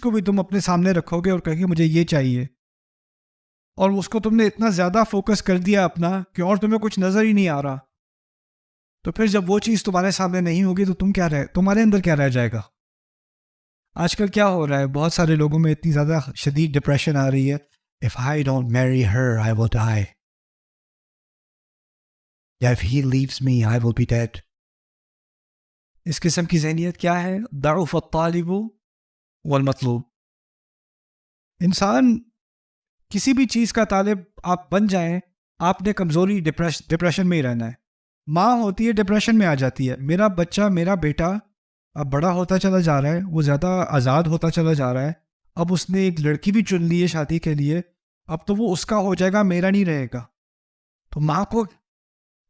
کو بھی تم اپنے سامنے رکھو گے اور کہو گے مجھے یہ چاہیے، اور اس کو تم نے اتنا زیادہ فوکس کر دیا اپنا کہ اور تمہیں کچھ نظر ہی نہیں آ رہا، تو پھر جب وہ چیز تمہارے سامنے نہیں ہوگی تو تمہارے اندر کیا رہ جائے گا؟ آج کل کیا ہو رہا ہے، بہت سارے لوگوں میں اتنی زیادہ شدید ڈپریشن آ رہی ہے. If I don't marry her, I will die. یا if he leaves me, I will be dead. اس قسم کی ذہنیت کیا ہے؟ ضعف الطالب والمطلوب. انسان کسی بھی چیز کا طالب آپ بن جائیں، آپ نے کمزوری ڈپریشن میں ہی رہنا ہے. ماں ہوتی ہے ڈپریشن میں آ جاتی ہے، میرا بچہ، میرا بیٹا اب بڑا ہوتا چلا جا رہا ہے، وہ زیادہ آزاد ہوتا چلا جا رہا ہے، اب اس نے ایک لڑکی بھی چن لی ہے شادی کے لیے، اب تو وہ اس کا ہو جائے گا، میرا نہیں رہے گا. تو ماں کو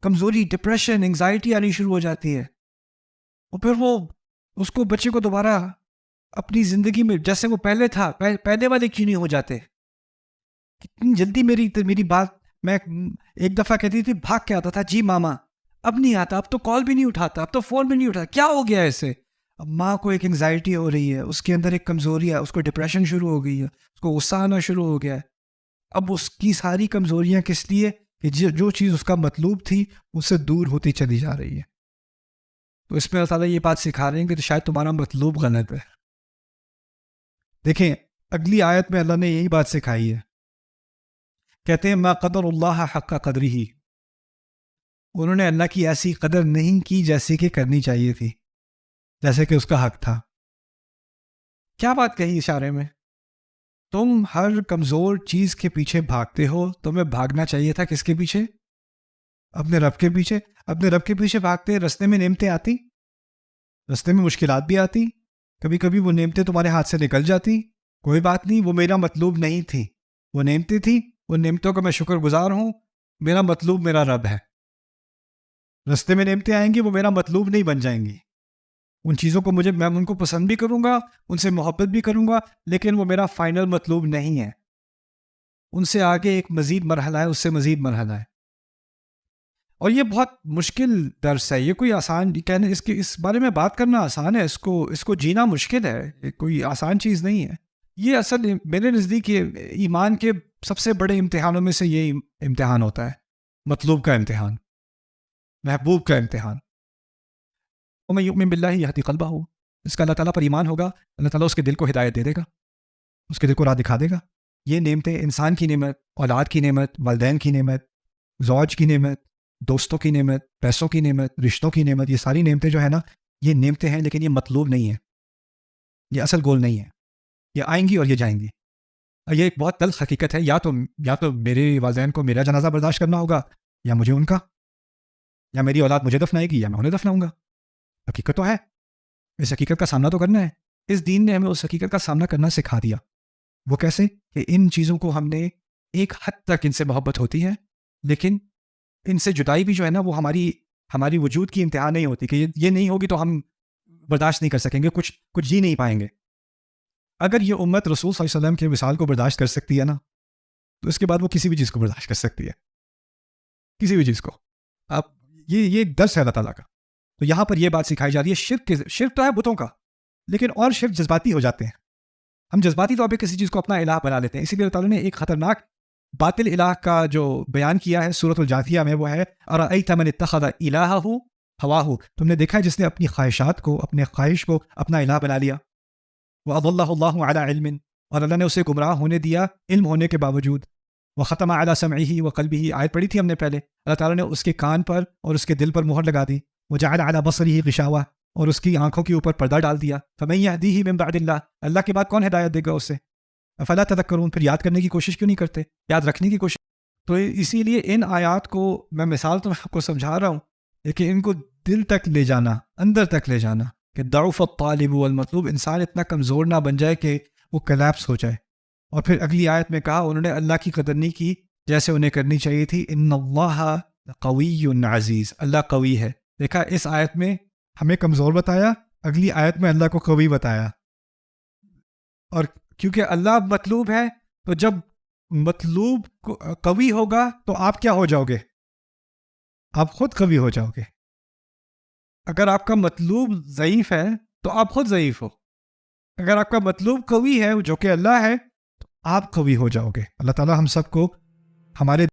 کمزوری، ڈپریشن، انگزائٹی آنی شروع ہو جاتی ہے، اور پھر وہ اس کو بچے کو دوبارہ اپنی زندگی میں جیسے وہ پہلے تھا، پہلے والے کیوں نہیں ہو جاتے؟ کتنی جلدی میری بات، میں ایک دفعہ کہتی تھی بھاگ کے آتا تھا جی ماما، اب نہیں آتا، اب تو کال بھی نہیں اٹھاتا، اب تو فون بھی نہیں اٹھاتا، کیا ہو گیا ایسے؟ اب ماں کو ایک انگزائٹی ہو رہی ہے، اس کے اندر ایک کمزوری ہے، اس کو ڈپریشن شروع ہو گئی ہے، اس کو غصہ آنا شروع ہو گیا ہے. اب اس کی ساری کمزوریاں کس لیے؟ کہ جو چیز اس کا مطلوب تھی اس سے دور ہوتی چلی جا رہی ہے. تو اس میں اللہ تعالیٰ یہ بات سکھا رہے ہیں کہ شاید تمہارا مطلوب غلط ہے. دیکھیں اگلی آیت میں اللہ نے یہی بات سکھائی ہے، کہتے ہیں ما قدر اللہ حق قدرہ، انہوں نے اللہ کی ایسی قدر نہیں کی جیسے کہ کرنی چاہیے تھی، جیسے کہ اس کا حق تھا. کیا بات کہی اشارے میں؟ تم ہر کمزور چیز کے پیچھے بھاگتے ہو، تمہیں بھاگنا چاہیے تھا کس کے پیچھے؟ اپنے رب کے پیچھے. اپنے رب کے پیچھے بھاگتے، رستے میں نعمتیں آتی، رستے میں مشکلات بھی آتی، کبھی کبھی وہ نعمتیں تمہارے ہاتھ سے نکل جاتی، کوئی بات نہیں، وہ میرا مطلوب نہیں تھی، وہ نعمتیں تھیں، وہ نعمتوں کا میں شکر گزار ہوں، میرا مطلوب میرا رب ہے. رستے میں نعمتیں آئیں گی، وہ میرا مطلوب نہیں بن جائیں گی. ان چیزوں کو میں ان کو پسند بھی کروں گا، ان سے محبت بھی کروں گا، لیکن وہ میرا فائنل مطلوب نہیں ہے. ان سے آگے ایک مزید مرحلہ ہے، اس سے مزید مرحلہ ہے. اور یہ بہت مشکل درس ہے، یہ کوئی آسان کہنے اس بارے میں بات کرنا آسان ہے، اس کو جینا مشکل ہے، یہ کوئی آسان چیز نہیں ہے. یہ اصل میرے نزدیک یہ ایمان کے سب سے بڑے امتحانوں میں سے یہ امتحان ہوتا ہے، مطلوب کا امتحان، محبوب کا امتحان. وَمَن يُؤْمِن بِاللَّهِ يَهْدِ قَلْبَهُ، اس کا اللہ تعالیٰ پر ایمان ہوگا، اللہ تعالیٰ اس کے دل کو ہدایت دے دے گا، اس کے دل کو راہ دکھا دے گا. یہ نعمتیں، انسان کی نعمت، اولاد کی نعمت، والدین کی نعمت، زوج کی نعمت، دوستوں کی نعمت، پیسوں کی نعمت، رشتوں کی نعمت، یہ ساری نعمتیں جو ہے نا، یہ نعمتیں ہیں، لیکن یہ مطلوب نہیں ہے، یہ اصل گول نہیں ہے. یہ آئیں گی اور یہ جائیں گی. اور یہ ایک بہت تلخ حقیقت ہے، یا تو میرے والدین کو میرا جنازہ برداشت کرنا ہوگا، یا مجھے ان کا، یا میری اولاد مجھے دفنائے گی یا میں انہیں دفناؤں گا. حقیقت تو ہے، اس حقیقت کا سامنا تو کرنا ہے. اس دین نے ہمیں اس حقیقت کا سامنا کرنا سکھا دیا. وہ کیسے؟ کہ ان چیزوں کو ہم نے ایک حد تک ان سے محبت ہوتی ہے، لیکن ان سے جدائی بھی جو ہے نا، وہ ہماری وجود کی انتہا نہیں ہوتی، کہ یہ نہیں ہوگی تو ہم برداشت نہیں کر سکیں گے، کچھ جی نہیں پائیں گے. اگر یہ امت رسول صلی اللہ علیہ وسلم کے وصال کو برداشت کر سکتی ہے نا، تو اس کے بعد وہ کسی بھی چیز کو برداشت کر سکتی ہے، کسی بھی چیز کو. اب یہ درس ہے اللہ تعالیٰ کا. تو یہاں پر یہ بات سکھائی جا رہی ہے، شرک تو ہے بتوں کا، لیکن اور شرک جذباتی ہو جاتے ہیں. ہم جذباتی طور پہ کسی چیز کو اپنا الہ بنا لیتے ہیں. اسی لیے اللہ تعالیٰ نے ایک خطرناک باطل الہ کا جو بیان کیا ہے سورۃ الجاثیہ میں، وہ ہے ارأیت من اتخذ الہہ ہواہ، تم نے دیکھا ہے جس نے اپنی خواہشات کو، اپنے خواہش کو اپنا الہ بنا لیا. وَأَضَلَّهُ اللَّهُ عَلَىٰ عِلْمٍ، اور اللہ نے اسے گمراہ ہونے دیا علم ہونے کے باوجود. وَخَتَمَ عَلَىٰ سَمْعِهِ وَقَلْبِهِ، آیت پڑھی تھی ہم نے پہلے، اللہ تعالیٰ نے اس کے کان پر اور اس کے دل پر مہر لگا دی. وَجَعَلَ عَلَىٰ بَصَرِهِ غِشَاوَةً، اور اس کی آنکھوں کے اوپر پردہ ڈال دیا. فَمَن يَهْدِيهِ مِن بَعْدِ اللَّهِ، اللہ کے بعد کون ہدایت دے گا اسے؟ أَفَلَا تَذَكَّرُونَ، پھر یاد کرنے کی کوشش کیوں نہیں کرتے، یاد رکھنے کی کوشش. تو اسی لیے ان آیات کو میں مثال تو آپ کو سمجھا رہا ہوں، لیکن ان کو دل تک لے جانا، اندر تک لے جانا، کہ ضعف الطالب والمطلوب، انسان اتنا کمزور نہ بن جائے کہ وہ کلیپس ہو جائے. اور پھر اگلی آیت میں کہا انہوں نے اللہ کی قدر نہیں کی جیسے انہیں کرنی چاہیے تھی. ان اللہ قوی عزیز، اللہ قوی ہے. دیکھا اس آیت میں ہمیں کمزور بتایا، اگلی آیت میں اللہ کو قوی بتایا. اور کیونکہ اللہ مطلوب ہے، تو جب مطلوب قوی ہوگا تو آپ کیا ہو جاؤ گے؟ آپ خود قوی ہو جاؤ گے. اگر آپ کا مطلوب ضعیف ہے تو آپ خود ضعیف ہو. اگر آپ کا مطلوب قوی ہے جو کہ اللہ ہے تو آپ قوی ہو جاؤ گے. اللہ تعالیٰ ہم سب کو ہمارے